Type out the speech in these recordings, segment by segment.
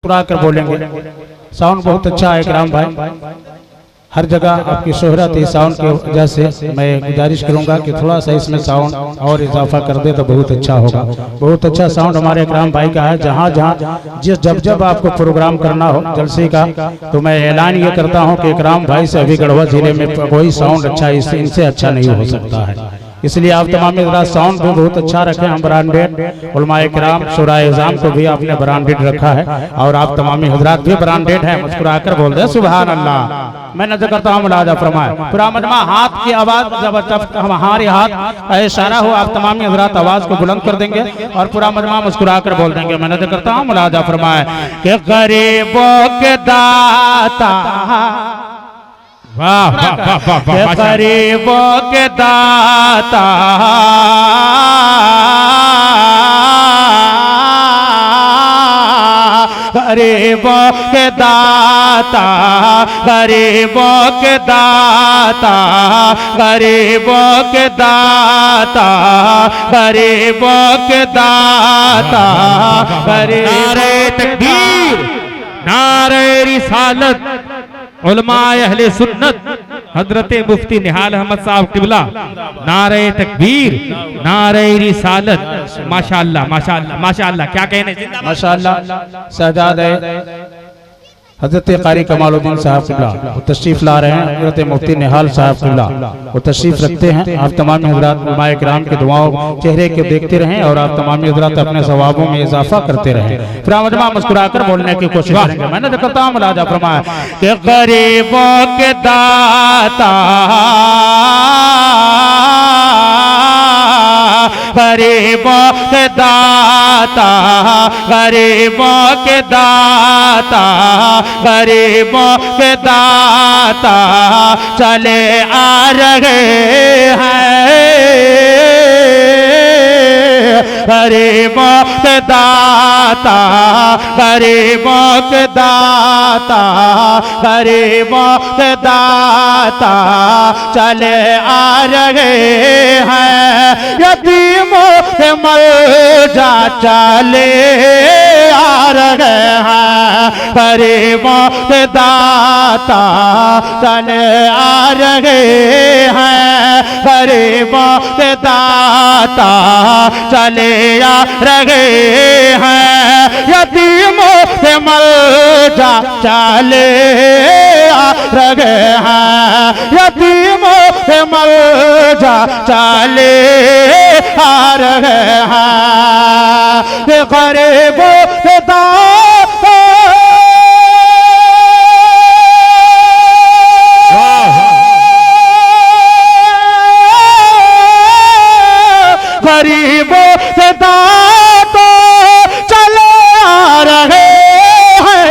मुस्कुरा कर बोलेंगे। साउंड बहुत अच्छा है इकराम भाई, हर जगह आपकी शोहरत है साउंड की वजह से। मैं गुजारिश करूंगा कि थोड़ा सा इसमें साउंड और इजाफा कर दे तो बहुत अच्छा होगा। बहुत अच्छा साउंड हमारे इकराम भाई का है। जहां जहां जब आपको प्रोग्राम करना हो जलसे का, तो मैं ऐलान ये करता हूं कि इकराम भाई से अभी गढ़वा जिले में कोई साउंड अच्छा इनसे अच्छा नहीं हो सकता है। इसलिए आप तमाम हज़रात साउंड भी बहुत अच्छा रखे हैं। ब्रांडेड उलमाए किराम शुराए इज़ाम को भी आपने ब्रांडेड रखा है और आप तमाम हज़रात भी ब्रांडेड है। मुस्कुरा कर बोल दे सुभान अल्लाह। मैं नजर करता हूँ मुलाजा फरमाए पूरा मजमा हाथ की आवाज जब हमारे हाथ का इशारा हो आप तमाम हज़रात आवाज को बुलंद कर देंगे और पूरा मजमा मुस्कुरा कर बोल देंगे। मैं नजर करता हूँ मुलाजा फरमाए कि गरीबों के दाता, वाह वाह वाह वाह वाह, गरीबों के दाता गरीबों के दाता, गरीबों के दाता, गरीबों के दाता, गरीबों के दाता, नारे तकबीर, नारे रिसालत, उलमाए अहले सुन्नत हजरत मुफ्ती निहाल अहमद साहब किबला, नारे तकबीर, नारे रिसालत। माशाअल्लाह माशाअल्लाह माशाअल्लाह, क्या कहने, माशाअल्लाह। शहजाद हजरत कारी कमालुद्दीन साहब किबला वो तशरीफ ला रहे हैं। हजरत मुफ्ती निहाल साहब किबला वो तशरीफ रखते हैं। आप तमाम हज़रात उलमाए किराम के दुआओं चेहरे के देखते रहें और आप तमाम हज़रात अपने सवाबों में इजाफा करते रहें। फिर मजमा मुस्कुरा कर बोलने की कोशिश करेंगे। मैंने कहता हूँ मुलाजा फरमाया कि गरीबों के दाता, गरीबों के दाता, गरीबों के दाता, गरीबों के दाता चले आ रहे हैं। गरीबों के दाता, गरीबों के दाता, गरीबों के दाता चले आ रहे हैं। यतीमों के मलजा चले आ रहे हैं। गरीबों के दाता चले आ रहे हैं। गरीबों के दाता चले आ रहे हैं। यतीमों के मलजा चले आ रहे हैं। यतीमों के मलजा चले आ रहे हैं। गरीबों के दाता, गरीबों के दाता चले आ रहे हैं।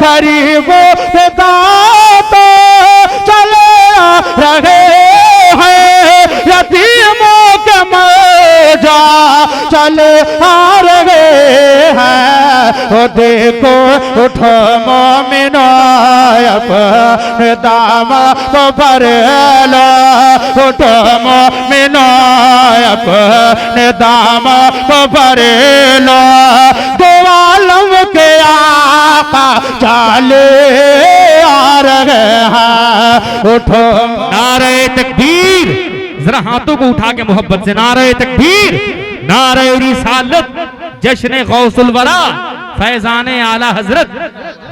गरीबों के दाता चले आ रहे हैं। यतीमों के मलजा चले आ रहे हैं। वो देखो उठो मोमिनो अपने दामन को भर लो, उठो मोमिनो अपने दामन को भर लो। दो आलम के आका चले आ रहे हैं। उठो नारे तकबीर, जरा हाथों को उठा के मोहब्बत से नारे तकबीर, नारे रिसालत, जश्न गौसुल वरा, फैजाने आला हजरत।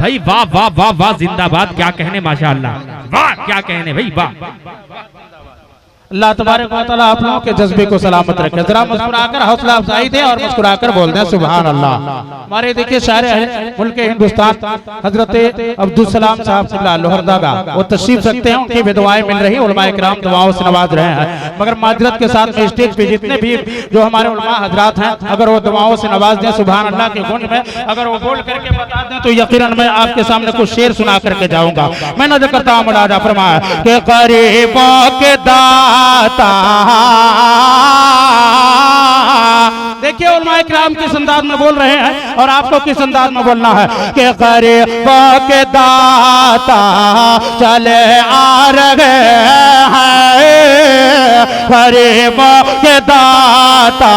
भाई वाह वाह वाह वाह, जिंदाबाद, क्या कहने, माशाअल्लाह, वाह क्या कहने भाई, वाह। अल्लाह तबारक व तआला आप लोगों के जज्बे को सलामत रखे। जरा मुस्कुराकर हौसला अफजाई दे और मुस्कुराकर बोल दें सुभान अल्लाह। हमारे देखिए शायर मुल्क हिंदुस्तान हजरत अब्दुल सलाम साहब किबला लोहरदागा वो तशरीफ रखते हैं। उनकी भी दुआएं मिल रही है। उलमाए किराम दुआओं से नवाज रहे हैं। मगर माजरत के साथ में स्टेज पे जितने भी जो हमारे उलमा हजरात हैं, अगर वो दुआओं से नवाज दें सुभान अल्लाह के गुण में, अगर वो बोल करके बता दें तो यकीनन मैं आपके सामने कुछ शेर सुना करके जाऊंगा। मैं नजर करता हूँ मुलाजा फरमाया कि गरीबों के दाता देखिए उलमाए किराम किस अंदाज में बोल रहे हैं और आपको किस अंदाज में बोलना है कि गरीबों के दाता चले आ रहे हैं, गरीबों के दाता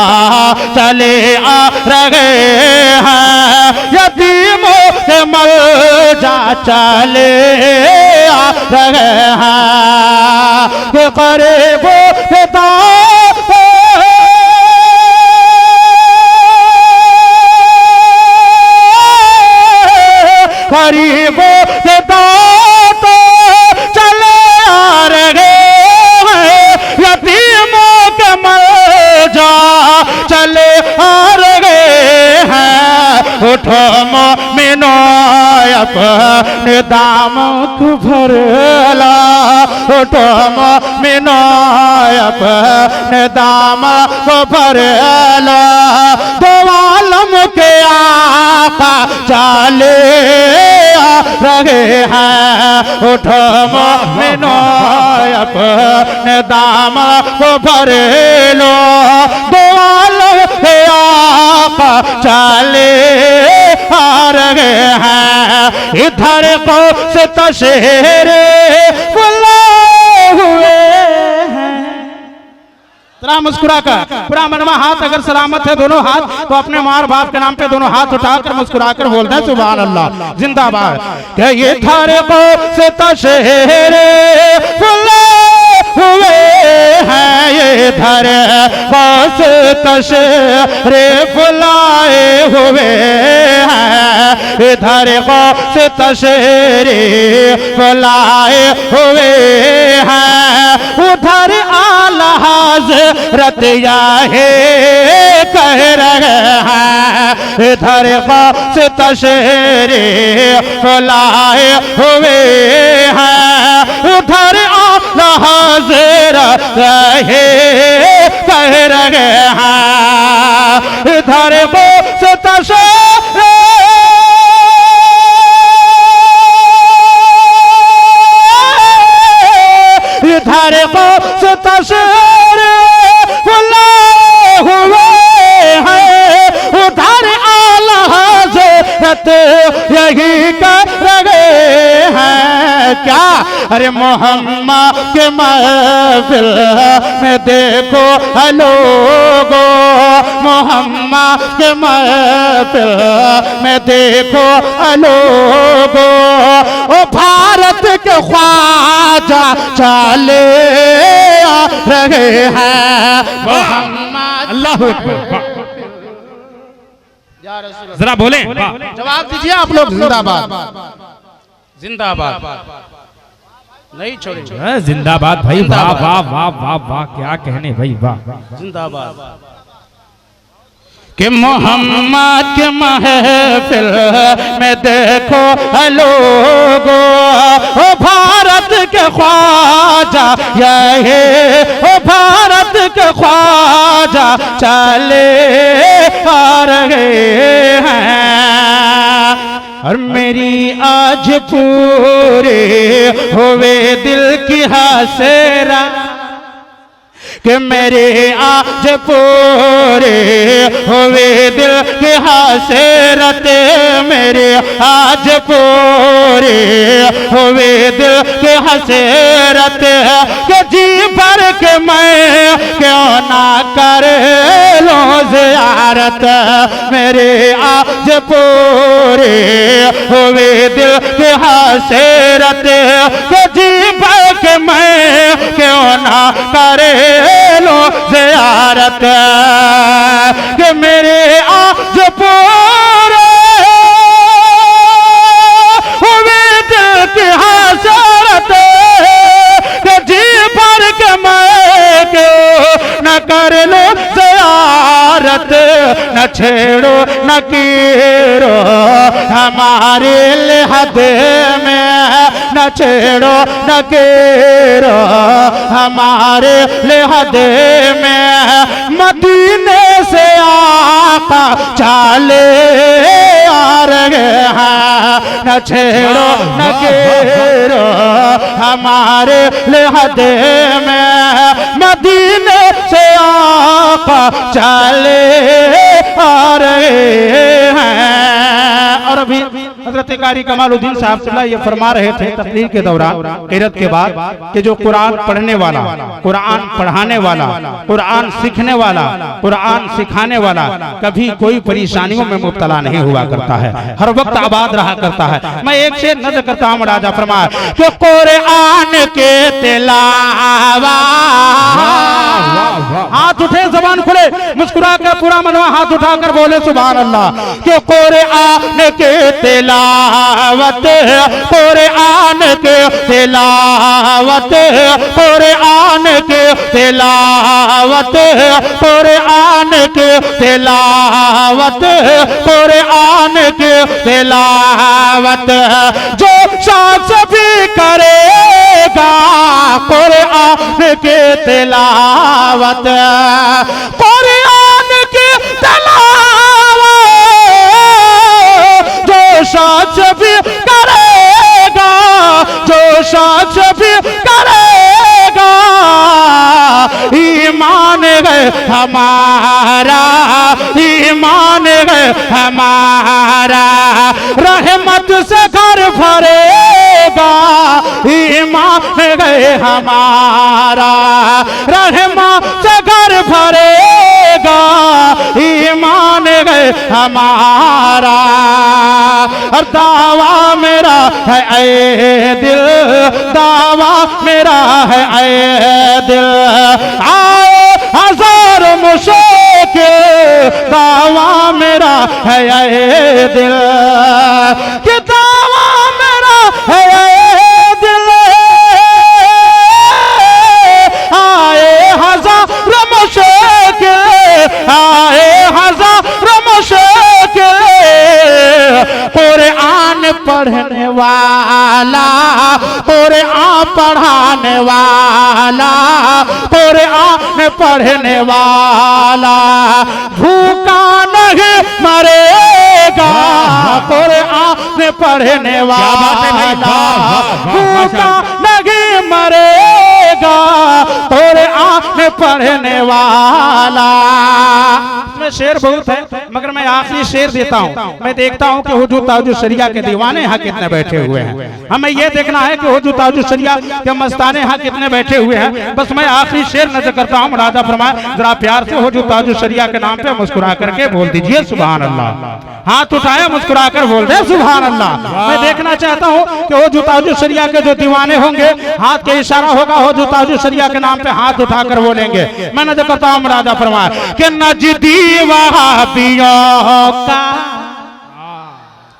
चले आ रहे हैं, यतीमों के मलजा चले आ रहे हैं, कि गरीबों के दाता गरीबों के दाता चले आ रहे हैं, यतीमों के मलजा चले आ रहे हैं। उठो मोमिनो अपने दामों को भर ला, उठो मोमिनो अपने दामों को भर ला, दो आलम के आका चले रहे हैं। उठो मोमिनो अपने दाम को भर लो, दो आलम के आका चले आ रहे हैं। इधर को से तशहरे बुला हुए हैं। जरा मुस्कुरा कर पूरा मनवा हाथ अगर सलामत है दोनों हाथ तो अपने मार बाप के नाम पे दोनों हाथ उठाकर मुस्कुरा कर बोल दे सुभान अल्लाह जिंदाबाद। क्या ये थारे को से तशहरे फुले हुए हैं, ये थारे को से तशहरे फुलाए हुए हैं, ये थारे को से तशहरे फुलाए हुए हैं। उधर आला हज़रत याहे कह रहे हैं, इधर खास तशहरे फुलाए हुए हैं, उधर आला हज़रत याहे कह रहे हैं, इधर खास तशहरे इधर खास तशहरे फुलाए हुए हैं, उधर आला हज़रत यही कर रहे हैं। क्या अरे मोहम्मद के महफिल में देखो लोगो, मोहम्मद के महफिल में देखो लोगो, ओ भारत के ख्वाजा चले आ रहे हैं। मोहम्मद अल्लाहु अकबर। जरा बोले जवाब दीजिए आप लोग। जिंदाबाद जिंदाबाद नहीं छोड़ेंगे। जिंदाबाद भाई, वाह वाह वाह वाह वाह, क्या कहने भाई, वाह जिंदाबाद। कि मोहम्मद के महफिल में देखो लोगो, ओ भारत के ख्वाजा यही, ओ भारत के ख्वाजा चले आ रहे हैं। और मेरी आज पूरे हुए दिल की हसरा, कि मेरे आज पूरे हुए दिल की हसरत, मेरे आज पूरे हुए दिल की हसरत, कि जी भर के मैं क्यों ना कर लो ज़ियारत, मेरे आज पूरे हुए दिल की हसरत, कि जी भर के मैं क्यों ना करे लो ज़ियारत, कि मेरे आज पूरे हुए दिल की हसरत, कि जी भर के मैं क्यों न कर लो ज़ियारत, न छेड़ो न कीरो हमारे लिहाद में, न छेड़ो न कीरो हमारे लिहाद में, मदीने से आका चले आ रहे हैं, न छेड़ो न कीरो हमारे लिहाद में, मदीने से आका आका चले आ रहे हैं। और अभी हजरत कारी कमालुद्दीन साहब सल्लल्लाहु ये फरमा रहे थे तकरीर के दौरान किरत के बाद कि जो कुरान पढ़ने वाला, कुरान पढ़ाने वाला, कुरान सीखने वाला, कुरान सिखाने वाला कभी कोई परेशानियों में मुब्तला नहीं हुआ करता है, हर वक्त आबाद रहा करता है। मैं एक शेर नज़र करता हूँ राजा फरमाए कि कुरान के तिलावा, हाथ उठे जबान खुले मुस्कुरा कर पूरा मनवा हाथ उठाकर बोले सुभान अल्लाह कि कुरान के तिलावत, कुरान के तिलावत, कुरान के तिलावत, कुरान के तिलावत, कुरान के तिलावत जो शख्स भी करेगा कुरान के तिलावत, कुरान के तिलावत जो शख्स भी करेगा, जो शख्स भी करेगा ईमान है हमारा, ईमान है हमारा, रहमत से घर भरेगा ईमान है हमारा, रहमत से घर भरेगा ईमान है हमारा। और दावा मेरा है ऐ दिल, दावा मेरा है ऐ दिल, आए हजार मुश्किल दावा मेरा है ऐ दिल, कि दावा मेरा है ऐ दिल, आए हजार मुश्किल, आए हजार मुश्किल, कुरान पढ़ने वाला, कुरान पढ़ाने वाला, कुरान पढ़ने वाला भूखा नहीं मरेगा, कुरान पढ़ने वाला भूखा नहीं मरेगा, कुरान पढ़ने वाला। इसमें शेर बहुत है मगर मैं आखिरी शेर देता हूँ। मैं देखता हूँ कि हुजूर ताजुल शरिया के दीवाने यहाँ कितने बैठे हुए हैं, हमें ये देखना है कि हुजूर ताजुल शरिया के मस्ताने यहाँ कितने बैठे हुए हैं। बस मैं आखिरी शेर नजर करता हूँ। राजा फरमाए जरा प्यार से हुजूर ताजुल शरिया के नाम पे मुस्कुरा करके बोल दीजिए सुभान अल्लाह। हाथ उठाए मुस्कुरा कर बोल दे सुभान अल्लाह। मैं देखना चाहता हूँ कि हुजूर ताजुल शरिया के जो दीवाने होंगे हाथ के इशारा होगा, हुजूर ताजुल शरिया के नाम पे हाथ उठाकर बोलेंगे। मैं नजर करता हूँ राजा फरमाए कि नजदी वहाबियों का,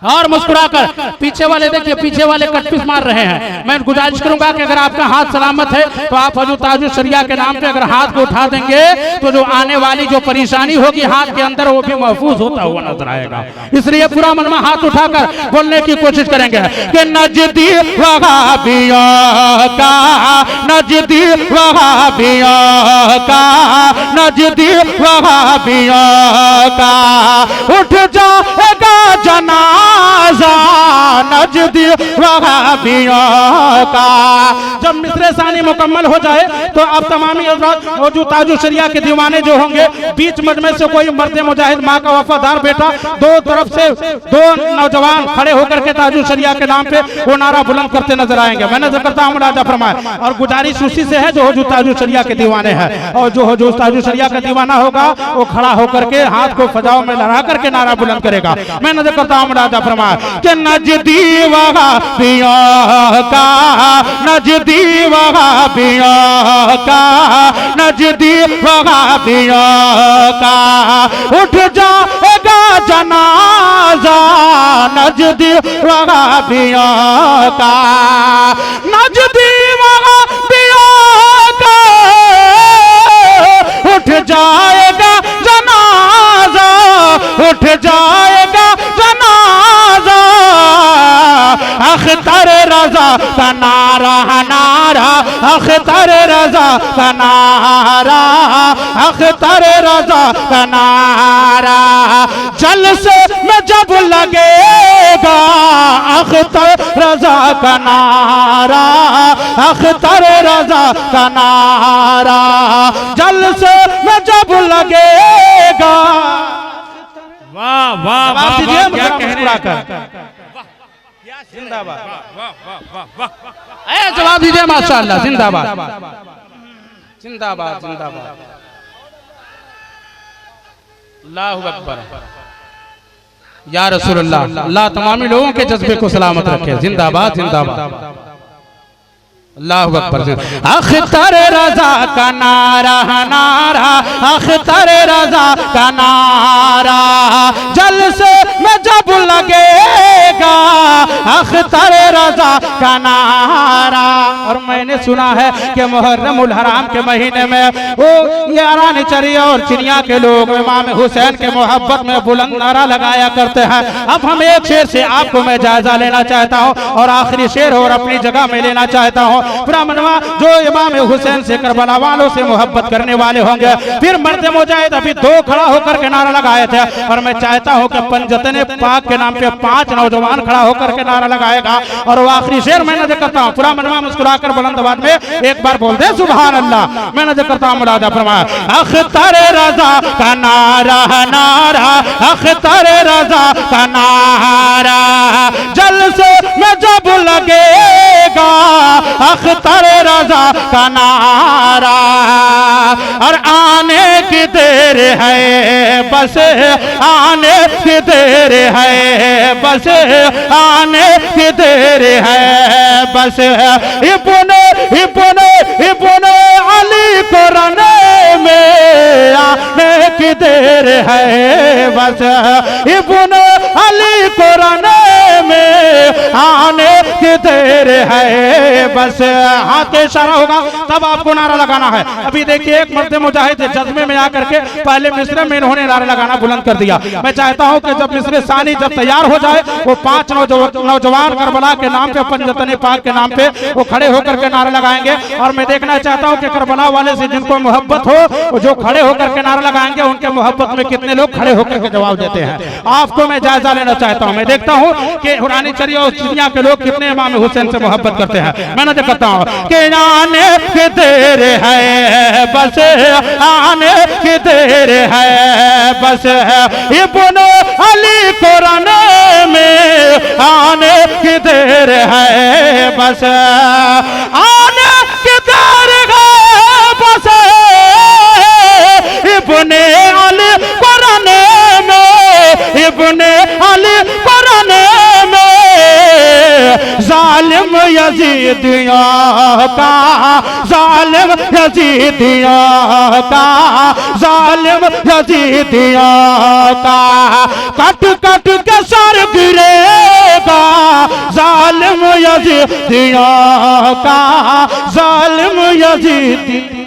और मुस्कुराकर पीछे वाले देखिए, पीछे वाले कटपीस मार रहे हैं। मैं गुजारिश करूंगा कि अगर आपका हाथ सलामत है तो आप हुजूर ताजुल शरिया के नाम पे अगर हाथ को उठा देंगे तो जो आने वाली जो परेशानी होगी हाथ के अंदर वो भी महफूज होता हुआ नजर आएगा। इसलिए पूरा मन में हाथ उठाकर बोलने की कोशिश करेंगे कि नजदी वहाबियों का, नजदी वहाबियों का, नजदी वहाबियों का उठ जाएगा जनाजा नजदी वहाबियों का। जब मिस्र सानी मुकम्मल हो जाए तो अब तमामी हुजूर ताजुल शरिया के दीवाने जो होंगे बीच मजमे से कोई मर्द मुजाहिद माँ का वफादार बेटा दो तरफ से दो नौजवान खड़े होकर के ताजुल शरिया के नाम पे वो नारा बुलंद करते नजर आएंगे। मैं नजर करता हूँ राजा फरमाए, और गुजारिश उसी से है जो हुजूर ताजुल शरिया के दीवाने हैं, और जो हुजूर ताजुल शरिया का दीवाना होगा वो खड़ा होकर के हाथ को फजाओं में लड़ा करके नारा बुलंद करेगा। मैं नजर करता हूँ राजा फरमाए कि नजदी वहाबियों का, नजदी वहाबियों का, नजदी वहाबियों का उठ जाएगा जनाजा नजदी वहाबियों का, नजदी वहाबियों का उठ जाएगा जनाजा, उठ जाएगा जनाजा। अख्तर रजा का नारा नारा, अख्तर रजा का नारा, अख्तर रजा का नारा जलसे में जब लगेगा, अख्तर रजा का नारा, अख्तर रजा का नारा जलसे में जब लगेगा। वाह वाह वाह जवाब दीजिए वाह, क्या मुस्कुरा कहने मुस्कुराकर। जिंदाबाद। वाह वाह वाह वाह। ए जवाब दीजिए माशाअल्लाह। जिंदाबाद जिंदाबाद जिंदाबाद। अल्लाहु अकबर। या रसूलुल्लाह, अल्लाह तमामी लोगों के जज्बे को सलामत रखे। जिंदाबाद जिंदाबाद। अल्लाहु अकबर। अख्तर रजा का नारा नारा, अख्तर रजा का नारा, जलसे में जब लगेगा अख्तर रजा का नारा। और मैंने सुना है कि मुहर्रमुल हराम के महीने में वो यारान चरिया और चिड़िया के लोग इमाम हुसैन के मोहब्बत में बुलंद नारा लगाया करते हैं। अब हम एक शेर से आपको मैं जायजा लेना चाहता हूँ और आखिरी शेर और अपनी जगह में लेना चाहता हूँ। ब्राह्मणवा जो इमाम हुसैन से करबला वालों से मोहब्बत करने वाले होंगे, फिर मर्द मुजाहिद अभी दो खड़ा होकर के नारा लगाए थे, और मैं चाहता हूं कि पंजतने पाक के नाम पे 5 नौजवान खड़ा होकर के नारा लगाएगा। और वो आखिरी शेर मैं नजर करता हूं। पूरा मनवा मुस्कुराकर बुलंद आवाज में एक बार बोल दे सुभान अल्लाह। मैं नजर करता हूं मुलादा फरमाया। अख्तर रजा का नारा नारा, अख्तर रजा का नारा, जलसे में जब लगेगा अख्तर रजा का नारा। और आने की देर है बस, आने की देर है बस, आने की देर है बस। इब्ने इब्ने इब्ने अली को रने में आने की देर है बस, इब्ने अली को रने में आने की देर है बस। हाथ के इशारा होगा तब आपको नारा लगाना है। अभी देखिए एक मर्द मुजाहिद जज्बे में आकर के पहले मिस्र में इन्होंने नारा लगाना बुलंद कर दिया। मैं चाहता हूं कि जब मिस्र सानी जब तैयार हो जाए, वो 5 नौजवान करबला के नाम पे, पंजतने पाक के नाम पे वो खड़े होकर के नारा लगाएंगे। और मैं देखना चाहता हूं कि करबला वाले से जिनको मोहब्बत हो, जो खड़े होकर के नारा लगाएंगे, उनके मोहब्बत में कितने लोग खड़े होकर के जवाब देते हैं। आपको मैं जायजा लेना चाहता हूं। मैं देखता हूं कि हुरानी चरिया और चिड़िया के लोग कितने इमाम हुसैन से मोहब्बत करते हैं। मैं नजर करता हूं कि आने की देर है बस, आने की देर है बस, इब्ने अली को रने में आने की देर है बस, आने की देर है बस, इब्ने अली को रने में, इब्ने अली को रने में जालिम यजीदियों का, जालिम यजीदियों का, जालिम यजीदियों का कट कट के सर गिरेगा, जालिम यजीदियों का, जालिम यजीदियों